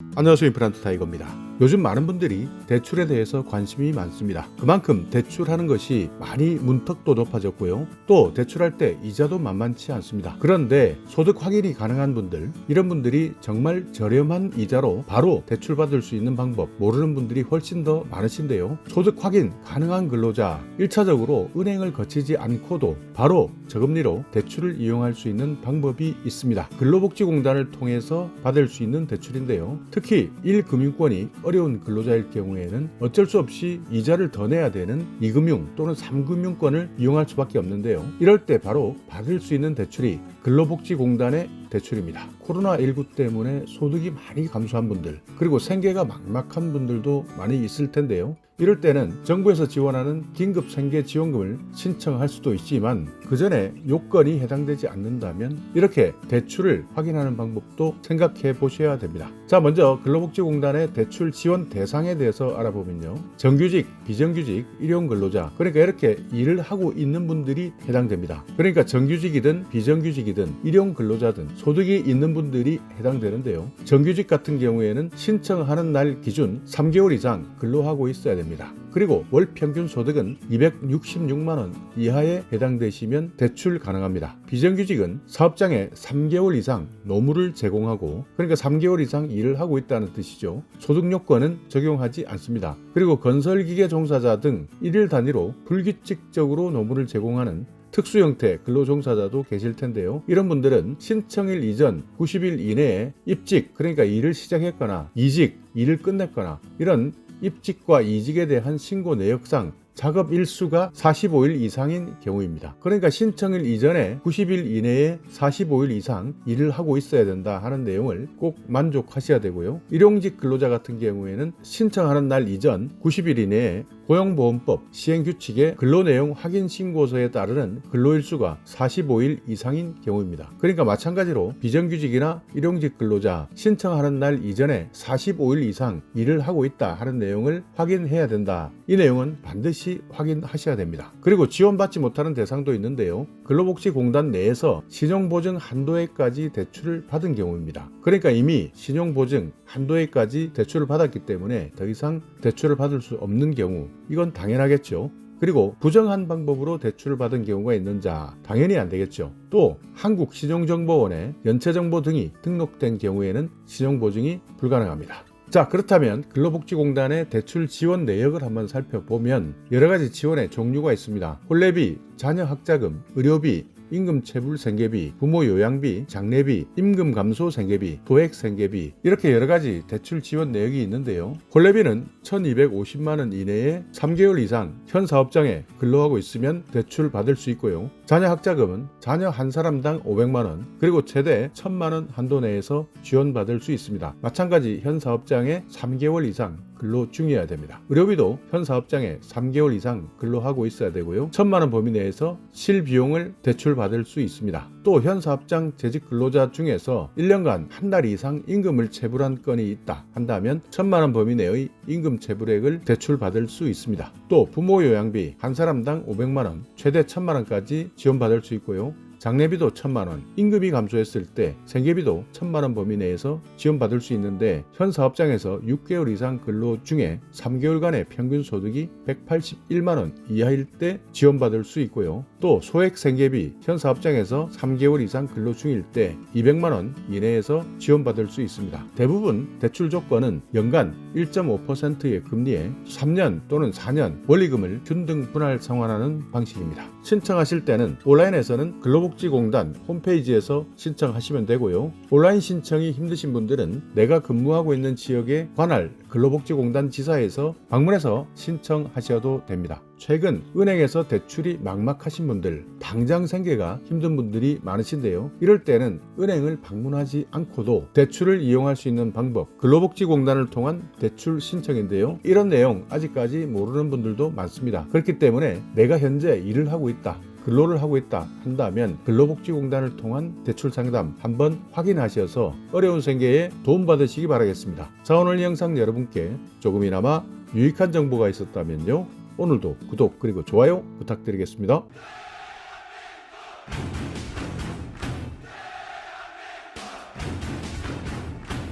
안녕하세요. 임플란트 타이거입니다. 요즘 많은 분들이 대출에 대해서 관심이 많습니다. 그만큼 대출하는 것이 많이 문턱도 높아졌고요. 또 대출할 때 이자도 만만치 않습니다. 그런데 소득 확인이 가능한 분들, 이런 분들이 정말 저렴한 이자로 바로 대출받을 수 있는 방법 모르는 분들이 훨씬 더 많으신데요. 소득 확인 가능한 근로자, 1차적으로 은행을 거치지 않고도 바로 저금리로 대출을 이용할 수 있는 방법이 있습니다. 근로복지공단을 통해서 받을 수 있는 대출인데요. 특히 1금융권이 어려운 근로자일 경우에는 어쩔 수 없이 이자를 더 내야 되는 2금융 또는 3금융권을 이용할 수밖에 없는데요. 이럴 때 바로 받을 수 있는 대출이 근로복지공단의 대출입니다. 코로나19 때문에 소득이 많이 감소한 분들, 그리고 생계가 막막한 분들도 많이 있을 텐데요. 이럴 때는 정부에서 지원하는 긴급 생계 지원금을 신청할 수도 있지만 그 전에 요건이 해당되지 않는다면 이렇게 대출을 확인하는 방법도 생각해 보셔야 됩니다. 자, 먼저 근로복지공단의 대출 지원 대상에 대해서 알아보면요. 정규직, 비정규직, 일용근로자, 그러니까 이렇게 일을 하고 있는 분들이 해당됩니다. 그러니까 정규직이든 비정규직이든 일용근로자든 소득이 있는 분들이 해당되는데요. 정규직 같은 경우에는 신청하는 날 기준 3개월 이상 근로하고 있어야 됩니다. 그리고 월 평균 소득은 266만 원 이하에 해당되시면 대출 가능합니다. 비정규직은 사업장에 3개월 이상 노무를 제공하고, 그러니까 3개월 이상 일을 하고 있다는 뜻이죠. 소득 요건은 적용하지 않습니다. 그리고 건설기계 종사자 등 일일 단위로 불규칙적으로 노무를 제공하는 특수 형태 근로종사자도 계실 텐데요. 이런 분들은 신청일 이전 90일 이내에 입직, 그러니까 일을 시작했거나 이직, 일을 끝냈거나 이런 입직과 이직에 대한 신고 내역상 작업 일수가 45일 이상인 경우입니다. 그러니까 신청일 이전에 90일 이내에 45일 이상 일을 하고 있어야 된다 하는 내용을 꼭 만족하셔야 되고요. 일용직 근로자 같은 경우에는 신청하는 날 이전 90일 이내에 고용보험법 시행규칙의 근로내용 확인신고서에 따르는 근로일수가 45일 이상인 경우입니다. 그러니까 마찬가지로 비정규직이나 일용직 근로자 신청하는 날 이전에 45일 이상 일을 하고 있다 하는 내용을 확인해야 된다. 이 내용은 반드시 확인하셔야 됩니다. 그리고 지원받지 못하는 대상도 있는데요. 근로복지공단 내에서 신용보증 한도에까지 대출을 받은 경우입니다. 그러니까 이미 신용보증 한도에까지 대출을 받았기 때문에 더 이상 대출을 받을 수 없는 경우, 이건 당연하겠죠. 그리고 부정한 방법으로 대출을 받은 경우가 있는 자, 당연히 안 되겠죠. 또 한국신용정보원에 연체정보 등이 등록된 경우에는 신용보증이 불가능합니다. 자, 그렇다면 근로복지공단의 대출 지원 내역을 한번 살펴보면 여러 가지 지원의 종류가 있습니다. 혼례비, 자녀 학자금, 의료비, 임금 체불 생계비, 부모 요양비, 장례비, 임금 감소 생계비, 도액 생계비, 이렇게 여러 가지 대출 지원 내역이 있는데요. 혼례비는 1,250만 원 이내에 3개월 이상 현 사업장에 근로하고 있으면 대출 받을 수 있고요. 자녀 학자금은 자녀 한 사람당 500만 원, 그리고 최대 1,000만 원 한도 내에서 지원받을 수 있습니다. 마찬가지 현 사업장에 3개월 이상 근로 중이어야 됩니다. 의료비도 현 사업장에 3개월 이상 근로하고 있어야 되고요. 1,000만 원 범위 내에서 실비용을 대출받을 수 있습니다. 또 현 사업장 재직 근로자 중에서 1년간 한 달 이상 임금을 체불한 건이 있다 한다면 1,000만 원 범위 내의 임금 체불액을 대출받을 수 있습니다. 또 부모 요양비 한 사람당 500만 원, 최대 1,000만 원까지 지원받을 수 있고요. 장례비도 1,000만 원, 임금이 감소했을 때 생계비도 1,000만 원 범위 내에서 지원받을 수 있는데 현 사업장에서 6개월 이상 근로 중에 3개월간의 평균 소득이 181만 원 이하일 때 지원받을 수 있고요. 또 소액 생계비 현 사업장에서 3개월 이상 근로 중일 때 200만 원 이내에서 지원받을 수 있습니다. 대부분 대출 조건은 연간 1.5%의 금리에 3년 또는 4년 원리금을 균등 분할 상환하는 방식입니다. 신청하실 때는 온라인에서는 근로복지공단 홈페이지에서 신청하시면 되고요. 온라인 신청이 힘드신 분들은 내가 근무하고 있는 지역의 관할 근로복지공단 지사에서 방문해서 신청하셔도 됩니다. 최근 은행에서 대출이 막막하신 분들, 당장 생계가 힘든 분들이 많으신데요. 이럴 때는 은행을 방문하지 않고도 대출을 이용할 수 있는 방법, 근로복지공단을 통한 대출 신청인데요. 이런 내용 아직까지 모르는 분들도 많습니다. 그렇기 때문에 내가 현재 일을 하고 있다, 근로를 하고 있다 한다면 근로복지공단을 통한 대출 상담 한번 확인하셔서 어려운 생계에 도움받으시기 바라겠습니다. 자, 오늘 영상 여러분께 조금이나마 유익한 정보가 있었다면요. 오늘도 구독 그리고 좋아요 부탁드리겠습니다.